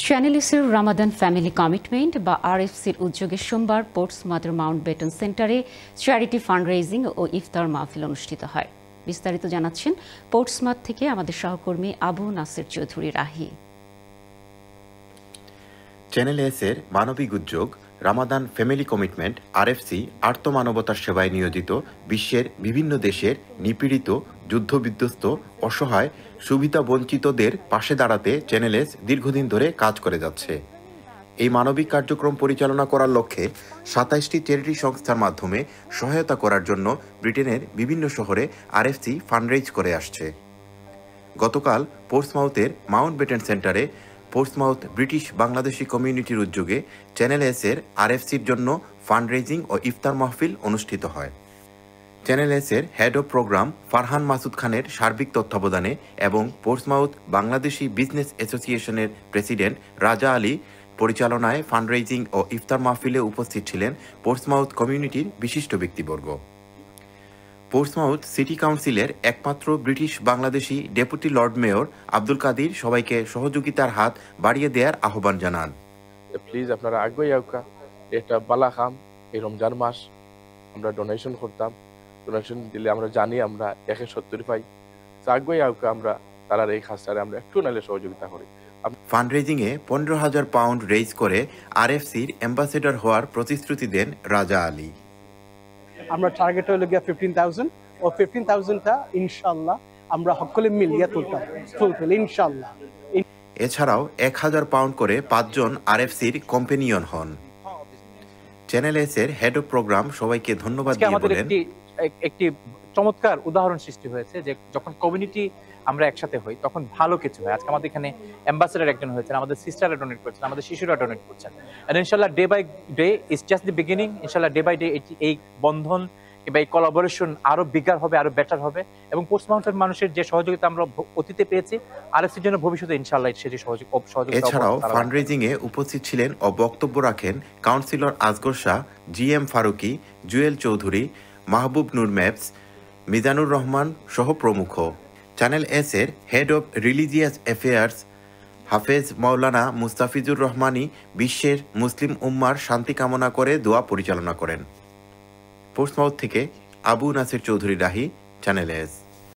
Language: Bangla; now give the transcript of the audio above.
চ্যানেলসের রামাদান ফ্যামিলি কমিটমেন্ট বা আরএফসির উদ্যোগে সোমবার পোর্টসমাউথ মাউন্টব্যাটেন সেন্টারে চ্যারিটি ফান্ড রেজিং ও ইফতার মাহফিল অনুষ্ঠিত হয়। বিস্তারিত জানাচ্ছেন পোর্টসমাউথ থেকে আমাদের সহকর্মী আবু নাসির চৌধুরী রাহি। চ্যানেল এস-এর মানবিক উদ্যোগ রামাদান ফ্যামিলি কমিটমেন্ট আরএফসি আর্তমানবতার সেবায় নিয়োজিত বিশ্বের বিভিন্ন দেশের নিপীড়িত, যুদ্ধবিধ্বস্ত, অসহায়, সুবিধা বঞ্চিতদের পাশে দাঁড়াতে চ্যানেল এস দীর্ঘদিন ধরে কাজ করে যাচ্ছে। এই মানবিক কার্যক্রম পরিচালনা করার লক্ষ্যে ২৭টি চ্যারিটি সংস্থার মাধ্যমে সহায়তা করার জন্য ব্রিটেনের বিভিন্ন শহরে আরএফসি ফান্ডরেইজ করে আসছে। গতকাল পোর্টসমাউথের মাউন্টব্যাটেন সেন্টারে পোর্টসমাউথ ব্রিটিশ বাংলাদেশি কমিউনিটির উদ্যোগে চ্যানেল এস-এর আরএফসির জন্য ফান্ড রেজিং ও ইফতার মাহফিল অনুষ্ঠিত হয়। চ্যানেল এস-এর head of programme Farhan Masud খানের সার্বিক তত্ত্বাবধানে এবং পোর্টসমাউথ বাংলাদেশি বিজনেস অ্যাসোসিয়েশনের প্রেসিডেন্ট রাজা আলী পরিচালনায় ফান্ড রেজিং ও ইফতার মাহফিলে উপস্থিত ছিলেন পোর্টসমাউথ কমিউনিটির বিশিষ্ট ব্যক্তিবর্গ। পোর্টসমাউথ সিটি কাউন্সিলের একমাত্র British Bangladeshi deputy Lord mayor Abdul Kadir সবাইকে সহযোগিতার হাত বাড়িয়ে দেওয়ার আহ্বান জানান। প্লিজ আপনারা আগে আউকা, এটা বালা খাম, এই রমজান মাস আমরা ডোনেশন করতাম, ডোনেশন দিলে আমরা জানি আমরা ১৭০ পাই, আগে আউকা আমরা তারার এই খাসটারে আমরা একটু নাইলে সহযোগিতা করি। ফান্ড রেজিংয়ে ১৫,০০০ পাউন্ড রেজ করে আরএফসির অ্যাম্বাসেডর হওয়ার প্রতিশ্রুতি দেন রাজা আলী। আমরা টার্গেট হলো গিয়া 15,000 ও 15,000টা ইনশাআল্লাহ আমরা সকলে মিলিয়ে তুলতাম ইনশাআল্লাহ। এছাড়াও ১,০০০ পাউন্ড করে ৫ জন আরএফসির কম্পেনিয়ন হন। চ্যানেল এস-এর হেড অব প্রোগ্রাম সবাইকে ধন্যবাদ দিয়ে বলেন, একটি চমৎকার উদাহরণ সৃষ্টি হয়েছে যে যখন কমিউনিটি আমরা একসাথে হই তখন ভালো কিছু হয়। আজকে আমাদের এখানে অ্যাম্বাসেডর একজন হয়েছেন, আমাদের সিস্টাররা ডোনেট করছেন, আমাদের শিশুরা ডোনেট করছেন। এন্ড ইনশাআল্লাহ day by day is just the beginning. ইনশাআল্লাহ ডে বাই ডে এই বন্ধন কিংবা এই কোলাবোরেশন আরো বিগার হবে, আরো বেটার হবে এবং পোর্টসমাউথের মানুষের যে সহযোগিতা আমরা অতীতে পেয়েছি আরএফসির জন্য ভবিষ্যতে ইনশাআল্লাহ সেটি সহযোগিতা। এছাড়াও ফান্ড রেজিং এ উপস্থিত ছিলেন ও বক্তব্য রাখেন কাউন্সিলর আসগর শাহ, জিএম ফারুকি, জুয়েল চৌধুরী, মাহবুব নূর ম্যাপস, মিজানুর রহমান সহ প্রমুখ। চ্যানেল এস-এর head of religious affairs Hafez Maulana Mustafizur Rahmani বিশ্বের মুসলিম উম্মার শান্তি কামনা করে দোয়া পরিচালনা করেন। পোর্টসমাউথ থেকে আবু নাসির চৌধুরী রাহি, চ্যানেল এস।